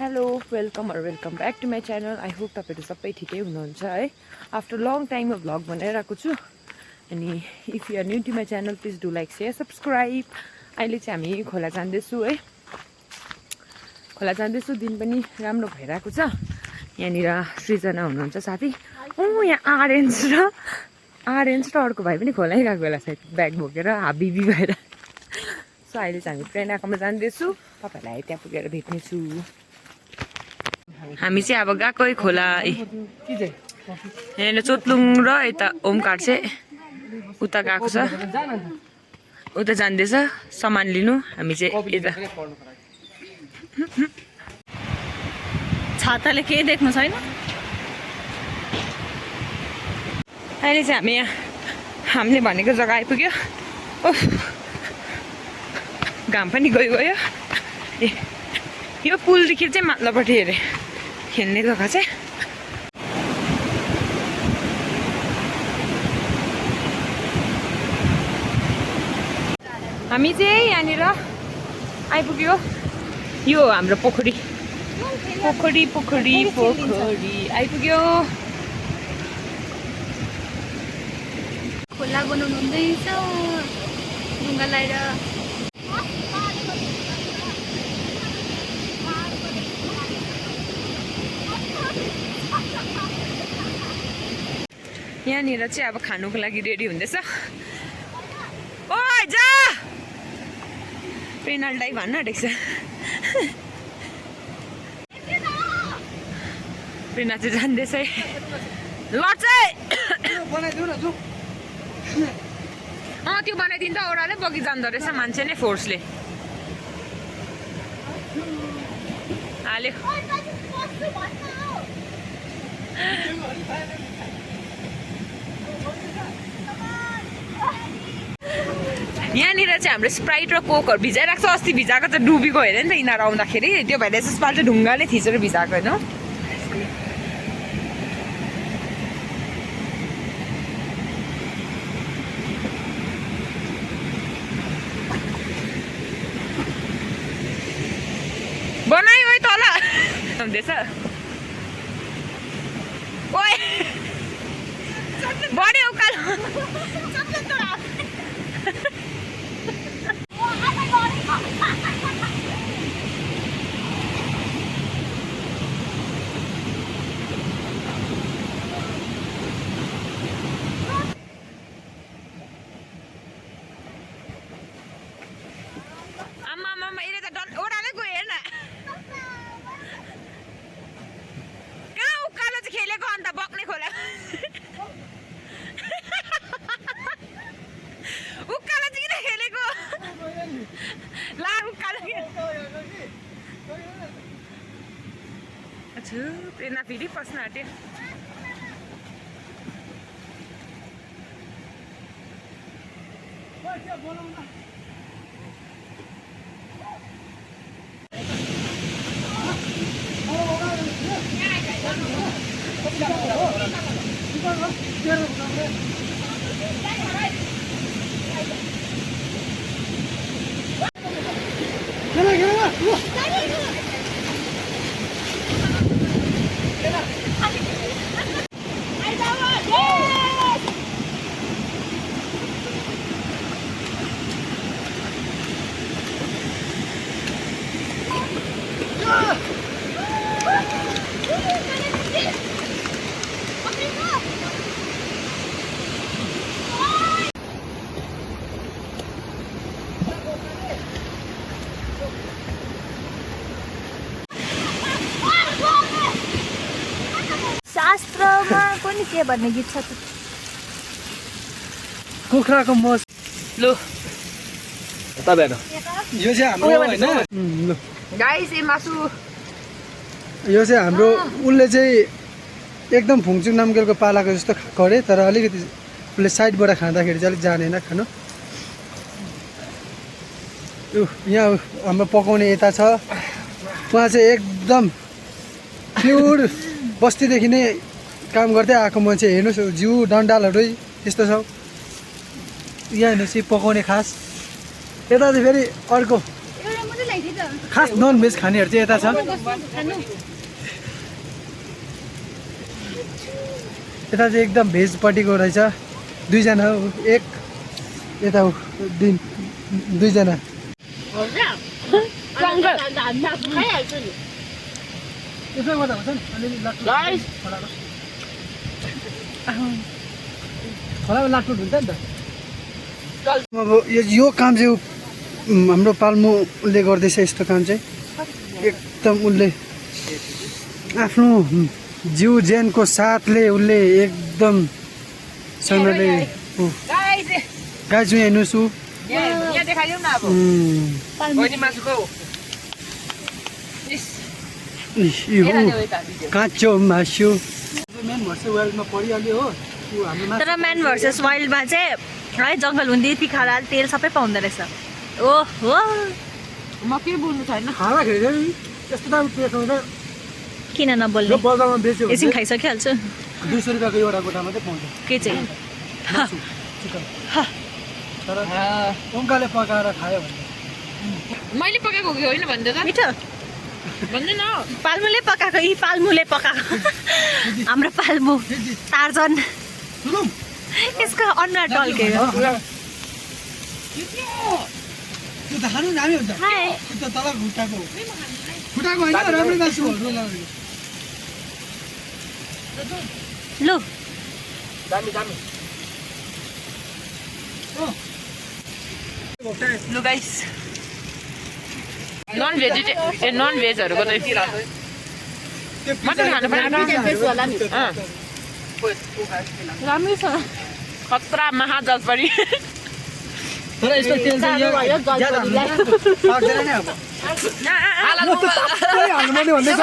Hello welcome back to my channel. I hope तपाईँहरू सबै ठिकै हुनुहुन्छ है। आफ्टर लङ टाइममा भ्लग बनाइरहेको छु। अनि if you are new to my channel please do like share subscribe. अहिले चाहिँ हामी खोला जाँदैछु है। खोला जाँदैछु, दिन पनि राम्रो भइरहेको छ। यहाँनिर सृजना हुनुहुन्छ साथी। यहाँ आरेन्ज र अर्को भाइ पनि खोलाइरहेको बेला सायद ब्याग बोकेर हाबिबी भएर। सो अहिले चाहिँ हामी प्रेरणाकोमा जाँदैछु। तपाईँहरूलाई त्यहाँ पुगेर भेट्नेछु। हामी चाहिँ अब गएकै खोला यहाँ चोतलुङ र यता ओमकार चाहिँ उता गएको छ, उता जाँदैछ सामान लिनु। हामी चाहिँ यता छाताले केही देख्नु छैन। अहिले चाहिँ हामी यहाँ हामीले भनेको जग्गा आइपुग्यो। ओह घाम पनि गयो। ए यो पुलदेखि चाहिँ माथिल्लोपट्टि हेरे खेल्ने जग्गा चाहिँ। हामी चाहिँ यहाँनिर आइपुग्यो। यो हाम्रो पोखरी आइपुग्यो। खोला बनाउनु हुँदैछ ढुङ्गा लगाएर। यहाँनिर चाहिँ अब खानुको लागि रेडी हुँदैछ। ओइ जा पेनाल डाइ भन्न आँटेको छ। पेना चाहिँ जान्दैछ है। लड्छ त्यो बनाइदिन्छ ओह्रालै बगी जाँदो रहेछ मान्छे नै फोर्सले हाल्यो। यहाँनिर चाहिँ हाम्रो स्प्राइट र कोकहरू भिजाइरहेको छ। अस्ति भिजाएको चाहिँ डुबी गयो अरे नि त यिनीहरू आउँदाखेरि। त्यो भएर यसपालि चाहिँ ढुङ्गाले थिचेर भिजाएको होइन। बनायो है तल हुँदैछ। ओए बढी उकालो आमा यसले त ओह्रालै गयो हेर्न। कहाँ उकालो चाहिँ खेलेको अन्त बग्ने खोला। उकालो चाहिँ किन खेलेको ला उकालो प्रेरणा फेरि पस्न आँट्यो। शास्त्रमा पनि के भन्ने गीत छ त? कुखुराको मोज। लो तपाईहरु यो चाहिँ हाम्रो हैन गाइस ए मासु यो चाहिँ हाम्रो उले चाहिँ एकदम फुङचुङ नामगेलको पालाको जस्तो खाएको अरे। तर अलिकति उसले साइडबाट खाँदाखेरि चाहिँ अलिक जानेन खानु। यहाँ हाम्रो पकाउने यता छ। उहाँ चाहिँ एकदम प्युर बस्तीदेखि नै काम गर्दै आएको मान्छे। हेर्नुहोस् जिउ डन्डालहरू त्यस्तो छ। यहाँ हेर्नुहोस् पकाउने खास। यता चाहिँ फेरि अर्को खास नन भेज खानेहरू चाहिँ यता छ यता चाहिँ एकदम भेजपट्टिको रहेछ दुईजना हो एक यता हो दुईजना यसैबाट हुन्छ नि अलिअलि खोलामा लाटफुट हुन्छ नि त अब यो काम चाहिँ हाम्रो पाल्मुले गर्दैछ यस्तो काम चाहिँ एकदम उसले आफ्नो जिउ ज्यानको साथले उसले एकदम सँगले गाई चाहिँ हेर्नुहोस् काँचो मासु तर म्यान भर्सेस वाइल्डमा चाहिँ है जङ्गल हुँदै यति खाला तेल सबै पाउँदो रहेछ ओहो म के बोल्नु छैन किन नबोल्ने बजारमा बेच्यो एकछिन खाइसकिहाल्छु 200 रुपियाँको एउटा गोटा मात्रै पाउँछ के चाहिँ चिकन तर ओङ्काले पकाएर खायो भने मैले पकाएको होइन भन्दै त मिठो भन्नु न पाल्मुले पकाएको यी पाल्मुले पकाएको हाम्रो पाल्मु टार्जन यसको अनुहार टल्केको त्यो त खानु दामी हुन्छ हाय त्यो तल खुट्टाको होइन राम्रै मासु हो लु लु गाइस नन भेजहरूको चाहिँ मटन खानु पर्यो राम्रै छ खतरा महाजज पनि तर यसको तेल चाहिँ यो ज्यादा सक्दैन नि अब हाल्नुपर्ने भन्दैछ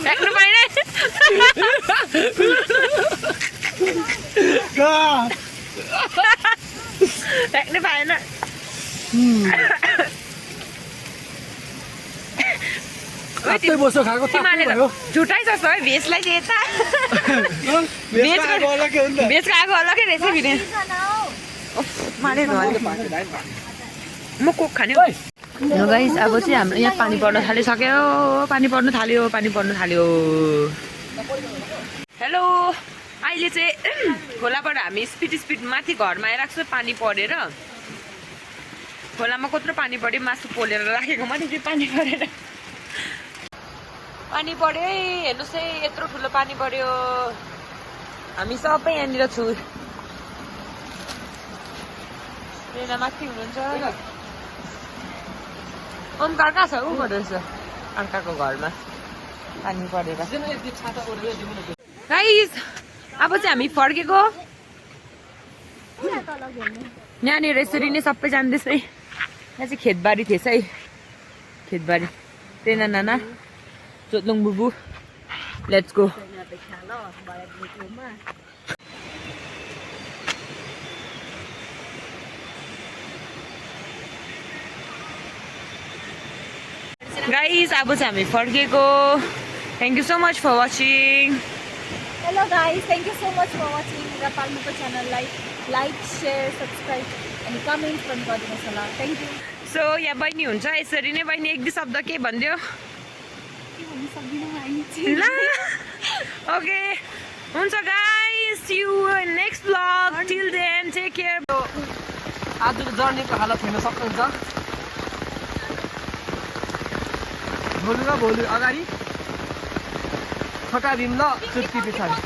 फ्याँक्नु पाएन फ्याँक्नु पाएन कतै बसो खाएको झुटाइ जस्तो है भेजलाई चाहिँ यता भेजको आएको अलग्गै रहेछ फेरि म कोक खाने गाइस अब चाहिँ हाम्रो यहाँ पानी पर्न थालिसक्यो पानी पर्नु थाल्यो हेलो अहिले चाहिँ खोलाबाट हामी स्पिड माथि घरमा आइरहेको छ पानी परेर खोलामा कत्रो पानी पर्यो मासु पोलेर राखेको माथि चाहिँ पानी परेर पानी पर्यो है हेर्नुहोस् है यत्रो ठुलो पानी पर्यो हामी सबै यहाँनिर छु रेना माथि हुनुहुन्छ ओमकार कहाँ छ ऊ रहेछ अर्काको घरमा पानी परेर गाइस अब चाहिँ हामी फर्केको यहाँनिर यसरी नै सबै जाँदैछ है यहाँ चाहिँ खेतबारी थिएछ है खेतबारी रेना नाना चोत्लुङ बुबु लेट्स गो गाइस अब चाहिँ हामी फर्केको thank you so much for watching hello guys thank you so much for watching र पाल्मुको च्यानललाई लाइक सेयर सब्सक्राइब अनि कमेन्ट पनि गरिदिनुहोस् होला थ्याङ्क यू सो यहाँ बहिनी हुन्छ यसरी नै बहिनी एक दुई शब्द के भनिदियो ओके हुन्छ guys see you next vlog till then take care आजको जर्नीको हालत हेर्न सक्नुहुन्छ भोलि अगाडि छोटा भीम ल चुट्की पछाडि